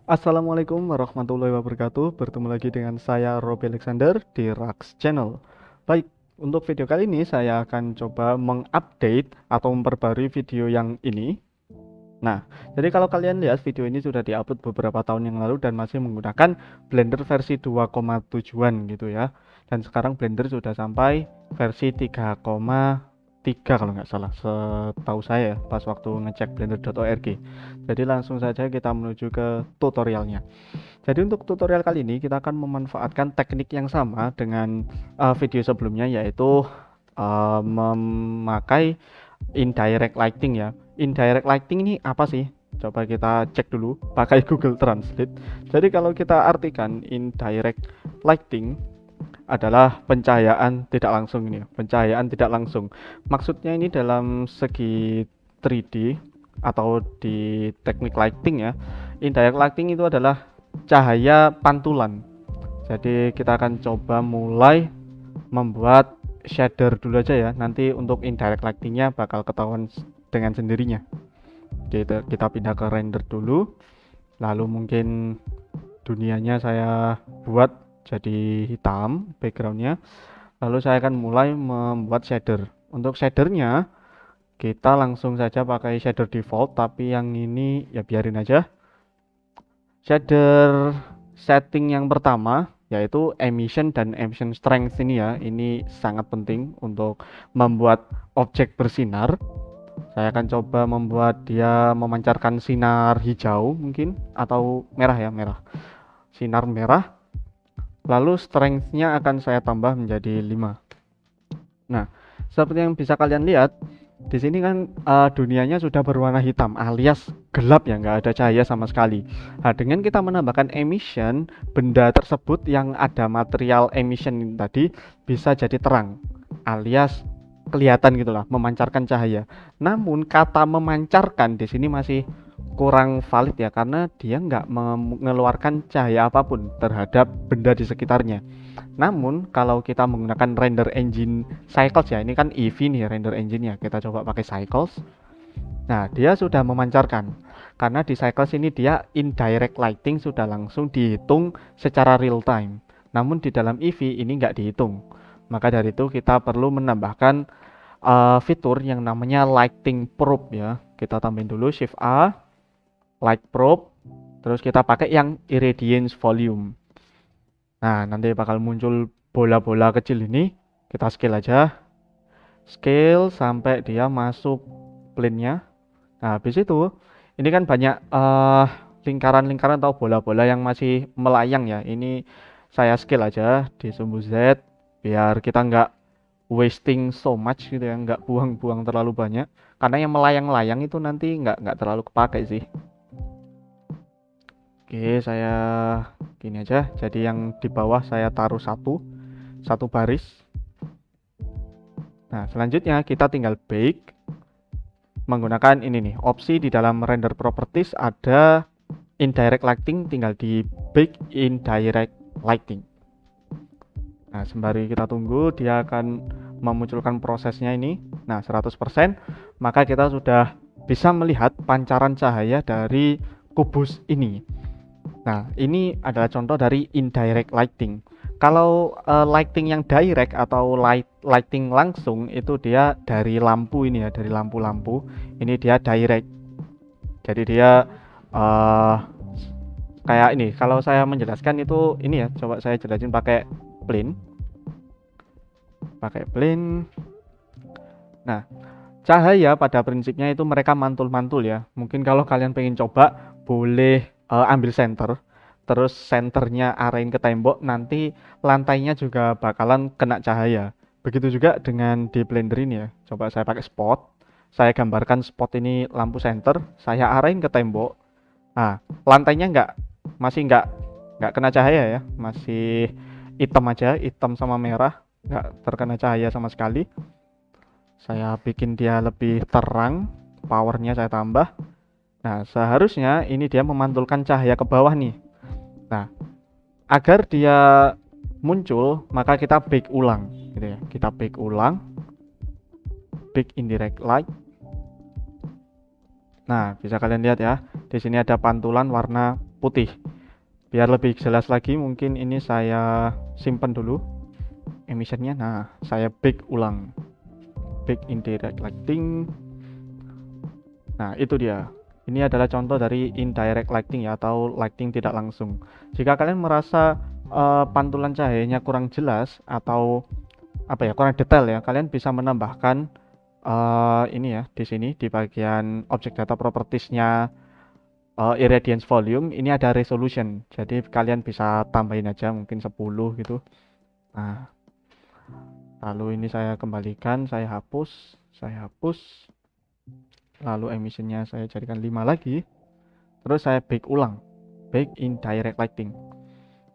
Assalamualaikum warahmatullahi wabarakatuh. Bertemu lagi dengan saya Robi Alexander di Rax Channel. Baik, untuk video kali ini saya akan coba mengupdate atau memperbarui video yang ini. Nah, jadi kalau kalian lihat video ini sudah diupload beberapa tahun yang lalu dan masih menggunakan Blender versi 2,7-an gitu ya. Dan sekarang Blender sudah sampai versi 3,3 kalau nggak salah, setahu saya pas waktu ngecek blender.org. Jadi langsung saja kita menuju ke tutorialnya. Jadi untuk tutorial kali ini kita akan memanfaatkan teknik yang sama dengan video sebelumnya, yaitu memakai indirect lighting ya. Indirect lighting ini apa sih? Coba kita cek dulu pakai Google Translate. Jadi kalau kita artikan indirect lighting adalah pencahayaan tidak langsung ini, pencahayaan tidak langsung. Maksudnya ini dalam segi 3D atau di teknik lighting ya. Indirect lighting itu adalah cahaya pantulan. Jadi kita akan coba mulai membuat shader dulu aja ya. Nanti untuk indirect lightingnya bakal ketahuan dengan sendirinya. Jadi kita pindah ke render dulu. Lalu mungkin dunianya saya buat jadi hitam backgroundnya. Lalu saya akan mulai membuat shader. Untuk shadernya kita langsung saja pakai shader default, tapi yang ini ya biarin aja. Shader setting yang pertama yaitu emission dan emission strength ini ya. Ini sangat penting untuk membuat objek bersinar. Saya akan coba membuat dia memancarkan sinar hijau mungkin, atau merah ya, merah. Sinar merah. Lalu strength-nya akan saya tambah menjadi 5. Nah, seperti yang bisa kalian lihat, di sini kan dunianya sudah berwarna hitam alias gelap ya, nggak ada cahaya sama sekali. Nah, dengan kita menambahkan emission, benda tersebut yang ada material emission tadi bisa jadi terang alias kelihatan gitulah, memancarkan cahaya. Namun kata memancarkan di sini masih kurang valid ya, karena dia nggak mengeluarkan cahaya apapun terhadap benda di sekitarnya. Namun kalau kita menggunakan render engine Cycles ya, ini kan Eevee nih render engine-nya, kita coba pakai Cycles. Nah, dia sudah memancarkan. Karena di Cycles ini dia indirect lighting sudah langsung dihitung secara real time. Namun di dalam Eevee ini nggak dihitung. Maka dari itu kita perlu menambahkan fitur yang namanya lighting probe ya. Kita tambahin dulu Shift A, light probe, terus kita pakai yang irradiance volume. Nah, nanti bakal muncul bola-bola kecil ini. Kita scale aja. Scale sampai dia masuk plane-nya. Nah, habis itu ini kan banyak lingkaran-lingkaran atau bola-bola yang masih melayang ya. Ini saya scale aja di sumbu Z biar kita nggak wasting so much gitu ya, nggak buang-buang terlalu banyak. Karena yang melayang-layang itu nanti nggak terlalu kepakai sih. Oke, saya gini aja. Jadi yang di bawah saya taruh satu baris. Nah, selanjutnya kita tinggal bake menggunakan ini nih, opsi di dalam render properties ada indirect lighting, tinggal di bake indirect lighting. Nah, sembari kita tunggu dia akan memunculkan prosesnya ini. Nah, 100%, maka kita sudah bisa melihat pancaran cahaya dari kubus ini. Nah, ini adalah contoh dari indirect lighting. Kalau lighting yang direct atau lighting langsung itu dia dari lampu ini ya, dari lampu-lampu. Ini dia direct. Jadi dia kayak ini. Kalau saya menjelaskan itu ini ya, coba saya jelasin pakai plane. Pakai plane. Nah, cahaya pada prinsipnya itu mereka mantul-mantul ya. Mungkin kalau kalian pengen coba boleh ambil center, terus senternya arahin ke tembok, nanti lantainya juga bakalan kena cahaya. Begitu juga dengan di Blender ini ya. Coba saya pakai spot, saya gambarkan spot ini lampu center, saya arahin ke tembok. Nah, lantainya masih nggak kena cahaya ya, masih hitam aja, hitam sama merah, nggak terkena cahaya sama sekali. Saya bikin dia lebih terang, powernya saya tambah. Nah, seharusnya ini dia memantulkan cahaya ke bawah nih. Nah, agar dia muncul, maka kita bake ulang gitu ya. Kita bake ulang, bake indirect light. Nah, bisa kalian lihat ya, di sini ada pantulan warna putih. Biar lebih jelas lagi, mungkin ini saya simpan dulu emissionnya. Nah, saya bake ulang, bake indirect lighting. Nah, itu dia. Ini adalah contoh dari indirect lighting ya, atau lighting tidak langsung. Jika kalian merasa pantulan cahayanya kurang jelas atau apa ya, kurang detail ya, kalian bisa menambahkan ini ya, di sini di bagian object data propertiesnya irradiance volume ini ada resolution. Jadi kalian bisa tambahin aja mungkin 10 gitu. Nah, lalu ini saya kembalikan, saya hapus. Lalu emissionnya saya jadikan 5 lagi. Terus saya bake ulang, bake indirect lighting.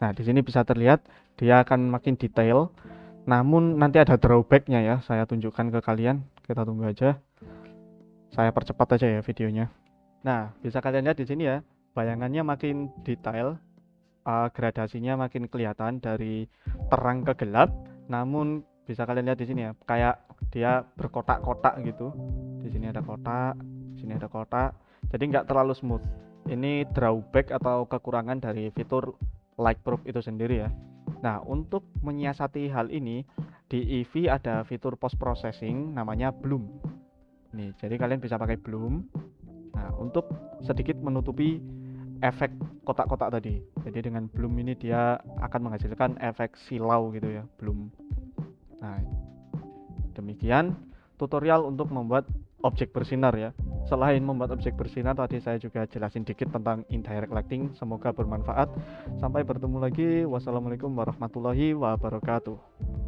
Nah, di sini bisa terlihat dia akan makin detail. Namun nanti ada drawbacknya ya, saya tunjukkan ke kalian. Kita tunggu aja. Saya percepat aja ya videonya. Nah, bisa kalian lihat di sini ya, bayangannya makin detail, gradasinya makin kelihatan dari terang ke gelap. Namun bisa kalian lihat di sini ya, kayak dia berkotak-kotak gitu. Di sini ada kotak, di sini ada kotak. Jadi nggak terlalu smooth. Ini drawback atau kekurangan dari fitur Lightproof itu sendiri ya. Nah, untuk menyiasati hal ini, di Eevee ada fitur post processing namanya bloom. Nih, jadi kalian bisa pakai bloom. Nah, untuk sedikit menutupi efek kotak-kotak tadi. Jadi dengan bloom ini dia akan menghasilkan efek silau gitu ya, bloom. Nah, demikian tutorial untuk membuat objek bersinar ya. Selain membuat objek bersinar, tadi saya juga jelasin dikit tentang indirect lighting. Semoga bermanfaat. Sampai bertemu lagi. Wassalamualaikum warahmatullahi wabarakatuh.